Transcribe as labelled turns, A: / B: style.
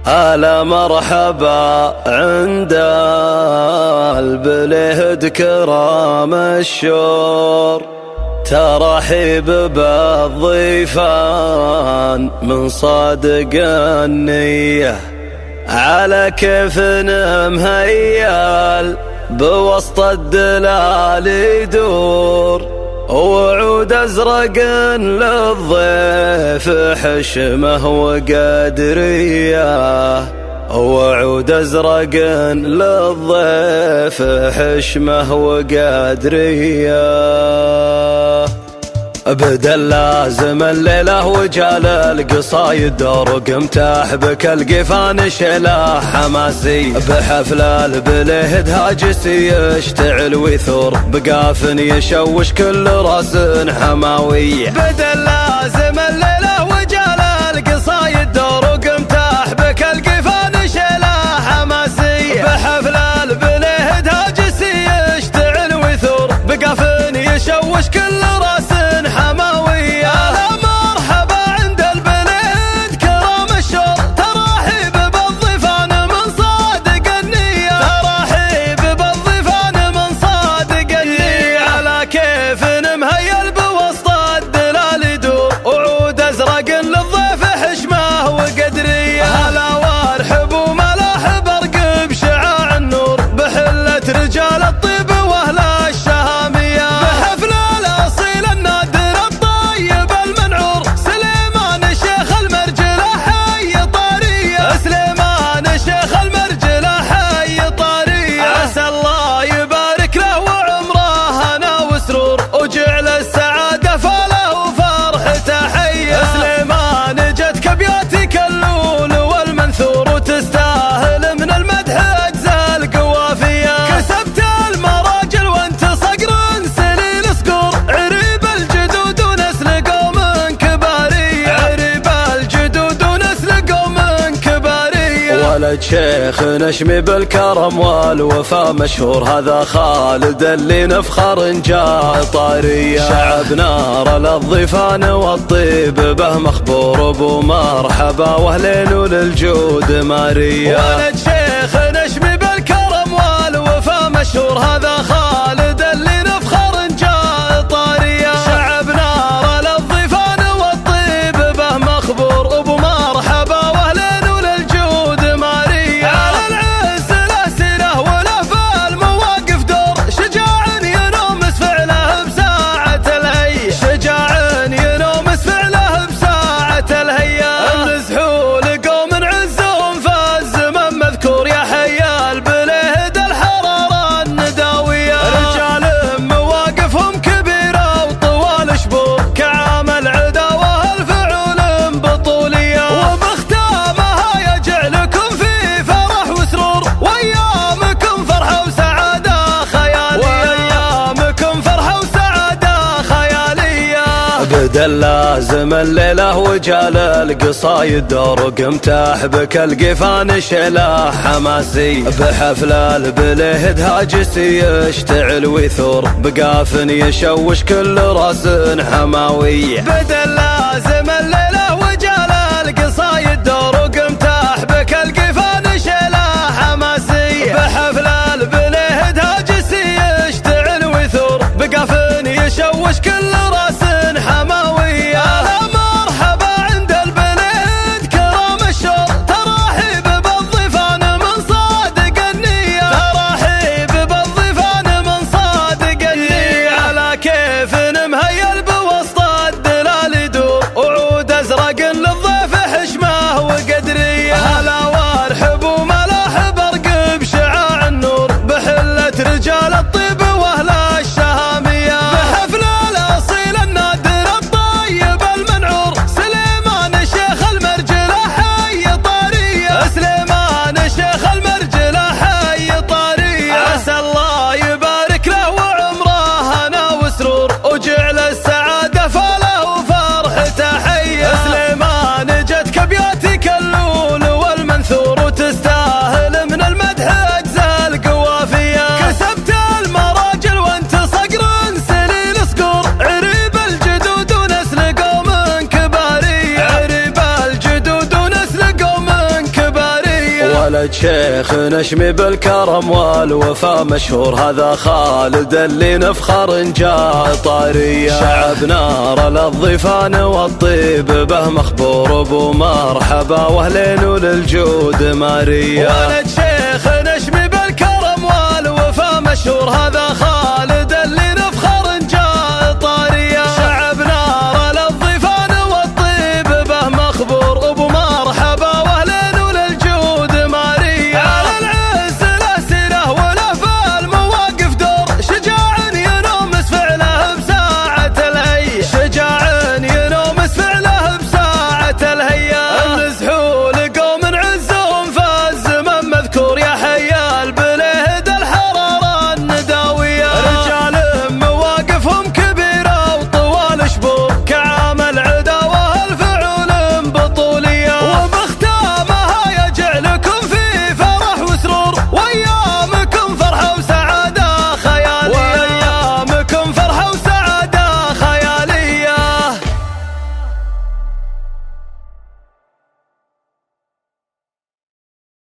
A: هلا مرحبا عند البلهد كرام الشور، ترحيب بالضيفان من صادق النية، على كيف مهيال بوسط الدلال يدور، وعود أزرق للضيف حشمه وقدرية، وعود أزرق للضيف حشمه وقدرية. بدا لازم الليلة وجال القصايد دور، وقمت أحبك القفان شلا حماسي، بحفل البلهد هاجسي يشتعل ويثور، بقاف يشوش كل راس حماوي. بدا لازم الليلة وجال القصايد دور، وقمت أحبك القفان شلا حماسي، بحفل البلهد هاجسي يشتعل ويثور، بقاف يشوش كل راس حماوي. هلا مرحبا عند البلد كرام الشور، ترحيب بالضيفان من صادق النية، ترحيب بالضيفان من صادق النية، على كيف مهيل بوسط الدلال يدور، وعود أزرق للضيف حشمه وقدرية. هلا وارحب وملاحب ارقب شعاع النور، بحلة رجال الطيب واهل الشهامية، بحفل الاصيل النادر الطيب المنعور، سليمان الشيخ المرجله حي طاريه، سليمان الشيخ المرجله حي طاريه، عسى الله يبارك له وعمره هنا وسرور، وجعل السعاده فله وفرحته حيه. سليمان جتك ابياتك اللول والمنثور، وتستاهل من المدح اجزاء القوافيه، كسبت المراجل وانت صقر سليل صقور، عريب الجدود ونسل قوم كباريه، عريب الجدود ونسل قوم كباريه. ولد شيخ نشمي بالكرم والوفا مشهور، هذا خالد اللي نفخر جاء طاريه، شعب نار للضيفان والطيب به مخبور، ابو مرحبا واهلين وللجود ماريه. ولد شيخ نشمي بالكرم والوفا مشهور، هذا خالد اللي نفخر جاء طاريه، شعب نار للضيفان والطيب به مخبور، ابو مرحبا واهلين وللجود ماريه. على العز الاسئله وله في المواقف دور، شجاع ينومس فعله بساعه الهي، شجاع ينومس فعله بساعه الهيا، النزحوا لقوم عزهم في الزمن مذكور، يا حي البلهد الحراره النداويه، رجال مواقفهم كبيره وطوال شبور، كعامل عداوه الفعول بطوليه، وبختامها يجعلكم في فرح وسرور، وايامكم فرحه وسعاده خياليه، وايامكم فرحه وسعاده خياليه. بدا لازم الليله وجال القصايد دور، وقمت احبك القفان شلا حماسي، بحفل البلهد هاجسي يشتعل ويثور، بقاف يشوش كل راس حماوي. بدا لازم الليله وجال القصايد دور، وقمت احبك القفان شلا حماسي، بحفل البلهد هاجسي يشتعل ويثور، بقاف يشوش كل راس حماوي. هلا مرحبا عند البلد كرام الشور، ترحيب بالضيفان من صادق النية، ترحيب بالضيفان من صادق النية، على كيف مهيل بوسط الدلال يدور، وعود أزرق للضيفان ولد شيخ نشمي بالكرم والوفا مشهور، هذا خالد اللي نفخر جاء طارية. شعب نار للضيفان والطيب به مخبور ابو مرحبا، واهلين وللجود ماريا. ولد شيخ نشمي بالكرم والوفا مشهور، هذا خالد